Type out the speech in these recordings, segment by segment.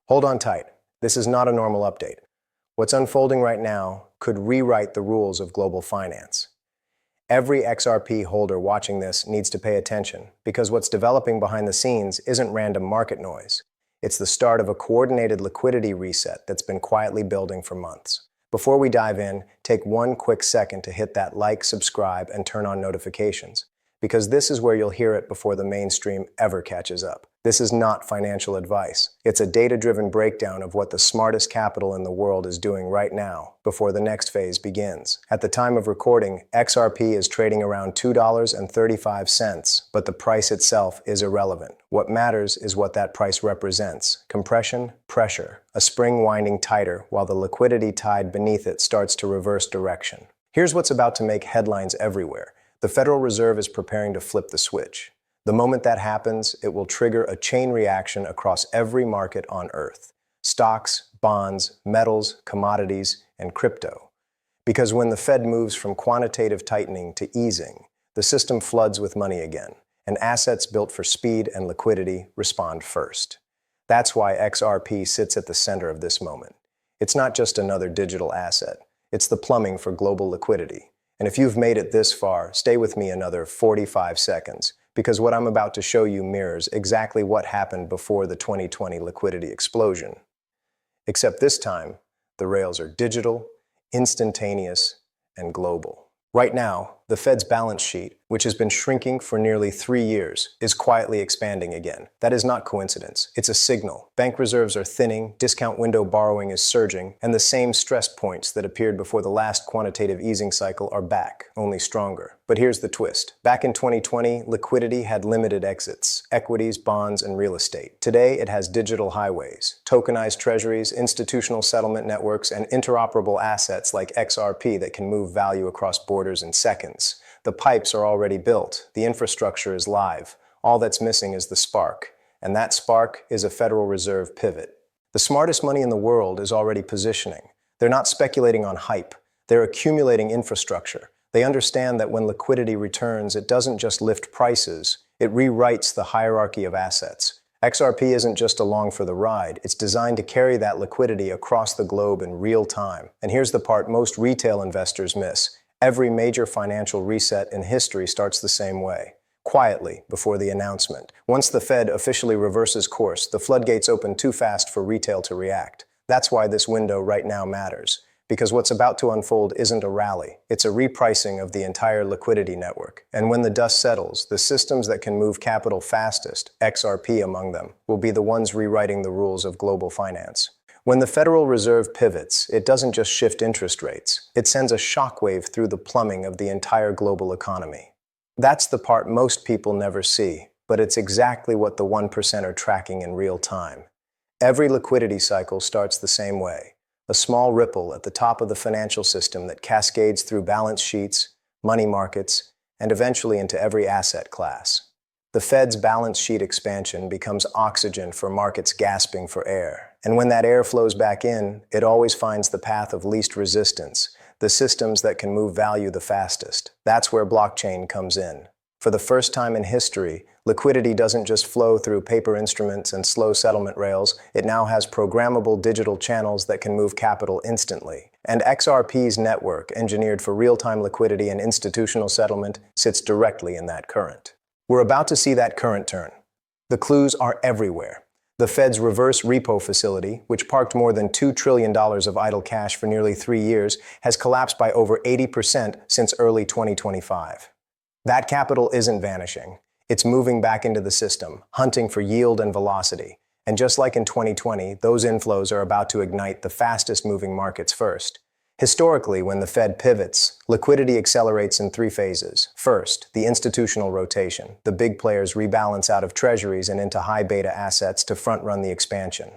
Hold on tight. This is not a normal update. What's unfolding right now could rewrite the rules of global finance. Every XRP holder watching this needs to pay attention because what's developing behind the scenes isn't random market noise. It's the start of a coordinated liquidity reset that's been quietly building for months. Before we dive in, take one quick second to hit that like, subscribe, and turn on notifications, because this is where you'll hear it before the mainstream ever catches up. This is not financial advice. It's a data-driven breakdown of what the smartest capital in the world is doing right now before the next phase begins. At the time of recording, XRP is trading around $2.35, but the price itself is irrelevant. What matters is what that price represents: compression, pressure, a spring winding tighter while the liquidity tide beneath it starts to reverse direction. Here's what's about to make headlines everywhere. The Federal Reserve is preparing to flip the switch. The moment that happens, it will trigger a chain reaction across every market on Earth: stocks, bonds, metals, commodities, and crypto. Because when the Fed moves from quantitative tightening to easing, the system floods with money again, and assets built for speed and liquidity respond first. That's why XRP sits at the center of this moment. It's not just another digital asset. It's the plumbing for global liquidity. And if you've made it this far, stay with me another 45 seconds, because what I'm about to show you mirrors exactly what happened before the 2020 liquidity explosion. Except this time, the rails are digital, instantaneous, and global. Right now, the Fed's balance sheet, which has been shrinking for nearly 3 years, is quietly expanding again. That is not coincidence. It's a signal. Bank reserves are thinning, discount window borrowing is surging, and the same stress points that appeared before the last quantitative easing cycle are back, only stronger. But here's the twist. Back in 2020, liquidity had limited exits: equities, bonds, and real estate. Today, it has digital highways, tokenized treasuries, institutional settlement networks, and interoperable assets like XRP that can move value across borders in seconds. The pipes are already built. The infrastructure is live. All that's missing is the spark. And that spark is a Federal Reserve pivot. The smartest money in the world is already positioning. They're not speculating on hype. They're accumulating infrastructure. They understand that when liquidity returns, it doesn't just lift prices. It rewrites the hierarchy of assets. XRP isn't just along for the ride. It's designed to carry that liquidity across the globe in real time. And here's the part most retail investors miss. Every major financial reset in history starts the same way, quietly before the announcement. Once the Fed officially reverses course, the floodgates open too fast for retail to react. That's why this window right now matters, because what's about to unfold isn't a rally. It's a repricing of the entire liquidity network. And when the dust settles, the systems that can move capital fastest, XRP among them, will be the ones rewriting the rules of global finance. When the Federal Reserve pivots, it doesn't just shift interest rates. It sends a shockwave through the plumbing of the entire global economy. That's the part most people never see, but it's exactly what the 1% are tracking in real time. Every liquidity cycle starts the same way: a small ripple at the top of the financial system that cascades through balance sheets, money markets, and eventually into every asset class. The Fed's balance sheet expansion becomes oxygen for markets gasping for air. And when that air flows back in, it always finds the path of least resistance, the systems that can move value the fastest. That's where blockchain comes in. For the first time in history, liquidity doesn't just flow through paper instruments and slow settlement rails. It now has programmable digital channels that can move capital instantly. And XRP's network, engineered for real-time liquidity and institutional settlement, sits directly in that current. We're about to see that current turn. The clues are everywhere. The Fed's reverse repo facility, which parked more than $2 trillion of idle cash for nearly 3 years, has collapsed by over 80% since early 2025. That capital isn't vanishing. It's moving back into the system, hunting for yield and velocity. And just like in 2020, those inflows are about to ignite the fastest moving markets first. Historically, when the Fed pivots, liquidity accelerates in 3 phases. First, the institutional rotation. The big players rebalance out of treasuries and into high beta assets to front-run the expansion.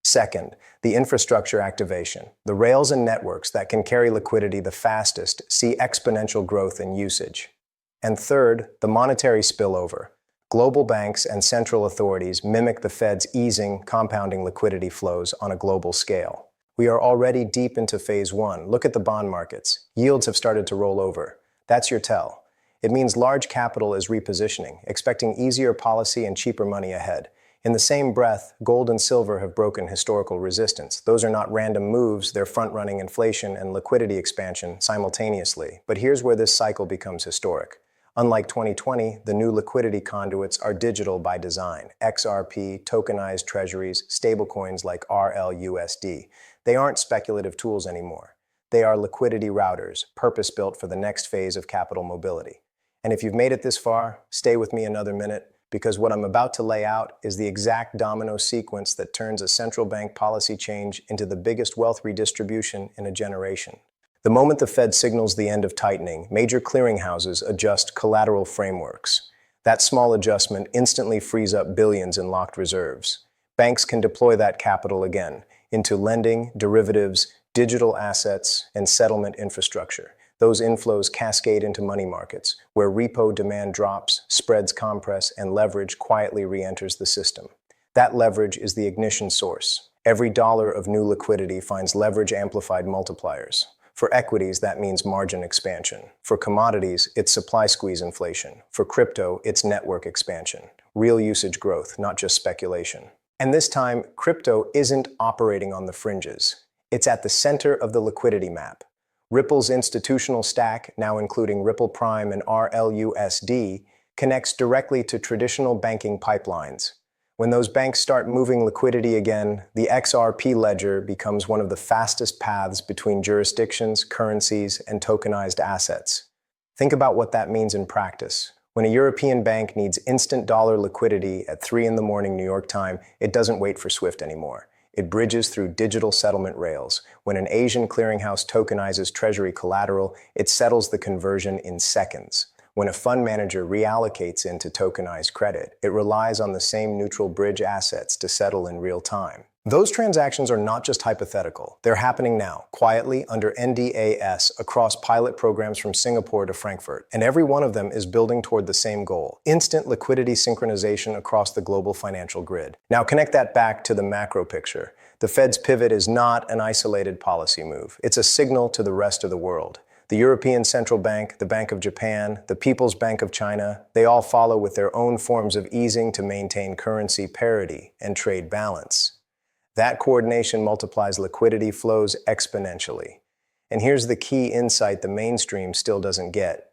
Second, the infrastructure activation. The rails and networks that can carry liquidity the fastest see exponential growth in usage. And third, the monetary spillover. Global banks and central authorities mimic the Fed's easing, compounding liquidity flows on a global scale. We are already deep into phase 1. Look at the bond markets. Yields have started to roll over. That's your tell. It means large capital is repositioning, expecting easier policy and cheaper money ahead. In the same breath, gold and silver have broken historical resistance. Those are not random moves, they're front-running inflation and liquidity expansion simultaneously. But here's where this cycle becomes historic. Unlike 2020, the new liquidity conduits are digital by design. XRP, tokenized treasuries, stablecoins like RLUSD. They aren't speculative tools anymore. They are liquidity routers, purpose-built for the next phase of capital mobility. And if you've made it this far, stay with me another minute, because what I'm about to lay out is the exact domino sequence that turns a central bank policy change into the biggest wealth redistribution in a generation. The moment the Fed signals the end of tightening, major clearinghouses adjust collateral frameworks. That small adjustment instantly frees up billions in locked reserves. Banks can deploy that capital again into lending, derivatives, digital assets, and settlement infrastructure. Those inflows cascade into money markets, where repo demand drops, spreads compress, and leverage quietly re-enters the system. That leverage is the ignition source. Every dollar of new liquidity finds leverage-amplified multipliers. For equities, that means margin expansion. For commodities, it's supply squeeze inflation. For crypto, it's network expansion. Real usage growth, not just speculation. And this time, crypto isn't operating on the fringes. It's at the center of the liquidity map. Ripple's institutional stack, now including Ripple Prime and RLUSD, connects directly to traditional banking pipelines. When those banks start moving liquidity again, the XRP ledger becomes one of the fastest paths between jurisdictions, currencies, and tokenized assets. Think about what that means in practice. When a European bank needs instant dollar liquidity at 3 in the morning New York time, it doesn't wait for SWIFT anymore. It bridges through digital settlement rails. When an Asian clearinghouse tokenizes treasury collateral, it settles the conversion in seconds. When a fund manager reallocates into tokenized credit, it relies on the same neutral bridge assets to settle in real time. Those transactions are not just hypothetical. They're happening now, quietly under NDAS across pilot programs from Singapore to Frankfurt. And every one of them is building toward the same goal: instant liquidity synchronization across the global financial grid. Now connect that back to the macro picture. The Fed's pivot is not an isolated policy move. It's a signal to the rest of the world. The European Central Bank, the Bank of Japan, the People's Bank of China, they all follow with their own forms of easing to maintain currency parity and trade balance. That coordination multiplies liquidity flows exponentially. And here's the key insight the mainstream still doesn't get.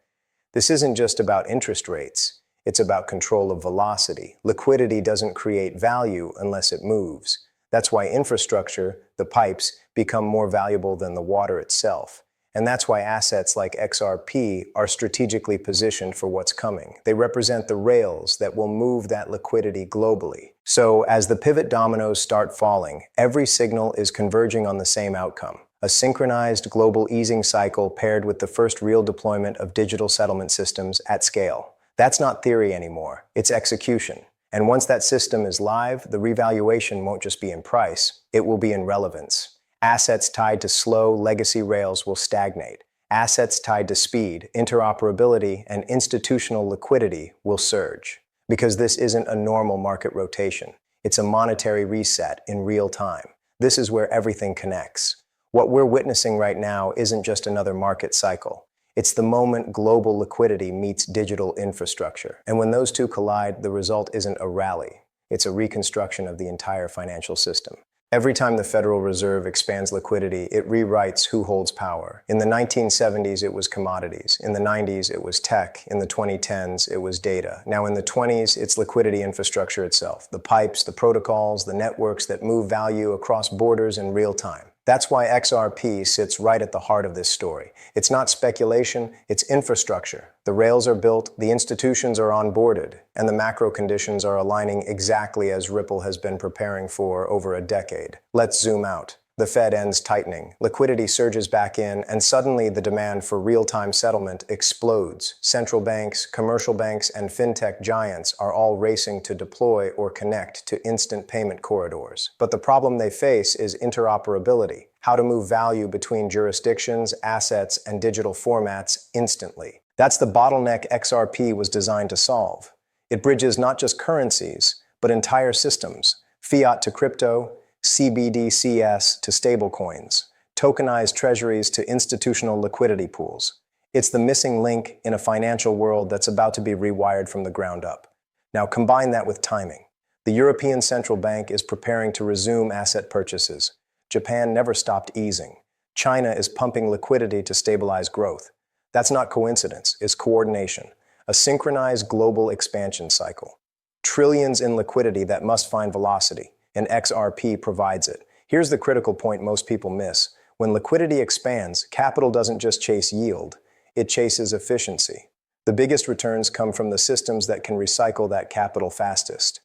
This isn't just about interest rates. It's about control of velocity. Liquidity doesn't create value unless it moves. That's why infrastructure, the pipes, become more valuable than the water itself. And that's why assets like XRP are strategically positioned for what's coming. They represent the rails that will move that liquidity globally. So as the pivot dominoes start falling, every signal is converging on the same outcome: a synchronized global easing cycle paired with the first real deployment of digital settlement systems at scale. That's not theory anymore, it's execution. And once that system is live, the revaluation won't just be in price, it will be in relevance. Assets tied to slow legacy rails will stagnate. Assets tied to speed, interoperability, and institutional liquidity will surge. Because this isn't a normal market rotation. It's a monetary reset in real time. This is where everything connects. What we're witnessing right now isn't just another market cycle. It's the moment global liquidity meets digital infrastructure. And when those two collide, the result isn't a rally. It's a reconstruction of the entire financial system. Every time the Federal Reserve expands liquidity, it rewrites who holds power. In the 1970s, it was commodities. In the 90s, it was tech. In the 2010s, it was data. Now in the 20s, it's liquidity infrastructure itself. The pipes, the protocols, the networks that move value across borders in real time. That's why XRP sits right at the heart of this story. It's not speculation, it's infrastructure. The rails are built, the institutions are onboarded, and the macro conditions are aligning exactly as Ripple has been preparing for over a decade. Let's zoom out. The Fed ends tightening, liquidity surges back in, and suddenly the demand for real-time settlement explodes. Central banks, commercial banks, and fintech giants are all racing to deploy or connect to instant payment corridors. But the problem they face is interoperability, how to move value between jurisdictions, assets, and digital formats instantly. That's the bottleneck XRP was designed to solve. It bridges not just currencies, but entire systems, fiat to crypto, CBDCs to stablecoins, tokenized treasuries to institutional liquidity pools. It's the missing link in a financial world that's about to be rewired from the ground up. Now combine that with timing. The European Central Bank is preparing to resume asset purchases. Japan never stopped easing. China is pumping liquidity to stabilize growth. That's not coincidence, it's coordination. A synchronized global expansion cycle. Trillions in liquidity that must find velocity, and XRP provides it. Here's the critical point most people miss. When liquidity expands, capital doesn't just chase yield, it chases efficiency. The biggest returns come from the systems that can recycle that capital fastest.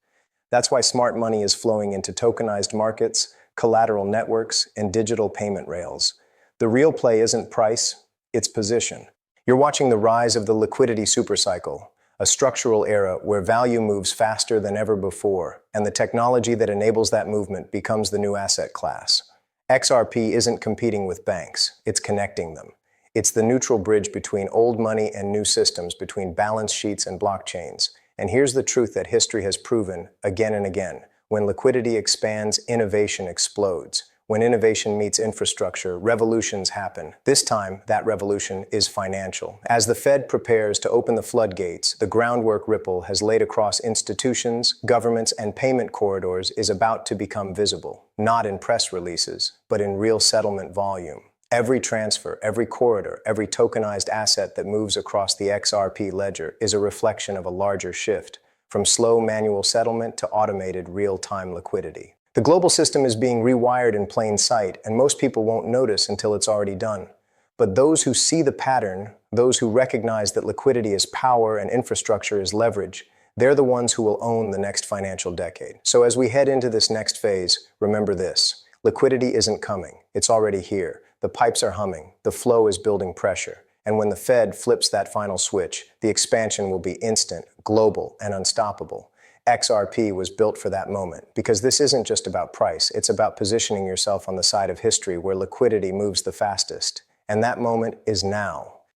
That's why smart money is flowing into tokenized markets, collateral networks, and digital payment rails. The real play isn't price, it's position. You're watching the rise of the liquidity supercycle, a structural era where value moves faster than ever before, and the technology that enables that movement becomes the new asset class. XRP isn't competing with banks, it's connecting them. It's the neutral bridge between old money and new systems, between balance sheets and blockchains. And here's the truth that history has proven again and again. When liquidity expands, innovation explodes. When innovation meets infrastructure, revolutions happen. This time, that revolution is financial. As the Fed prepares to open the floodgates, the groundwork Ripple has laid across institutions, governments, and payment corridors is about to become visible, not in press releases, but in real settlement volume. Every transfer, every corridor, every tokenized asset that moves across the XRP ledger is a reflection of a larger shift, from slow manual settlement to automated real-time liquidity. The global system is being rewired in plain sight, and most people won't notice until it's already done. But those who see the pattern, those who recognize that liquidity is power and infrastructure is leverage, they're the ones who will own the next financial decade. So as we head into this next phase, remember this. Liquidity isn't coming. It's already here. The pipes are humming. The flow is building pressure. And when the Fed flips that final switch, the expansion will be instant, global, and unstoppable. XRP was built for that moment, because this isn't just about price, it's about positioning yourself on the side of history where liquidity moves the fastest. And that moment is now.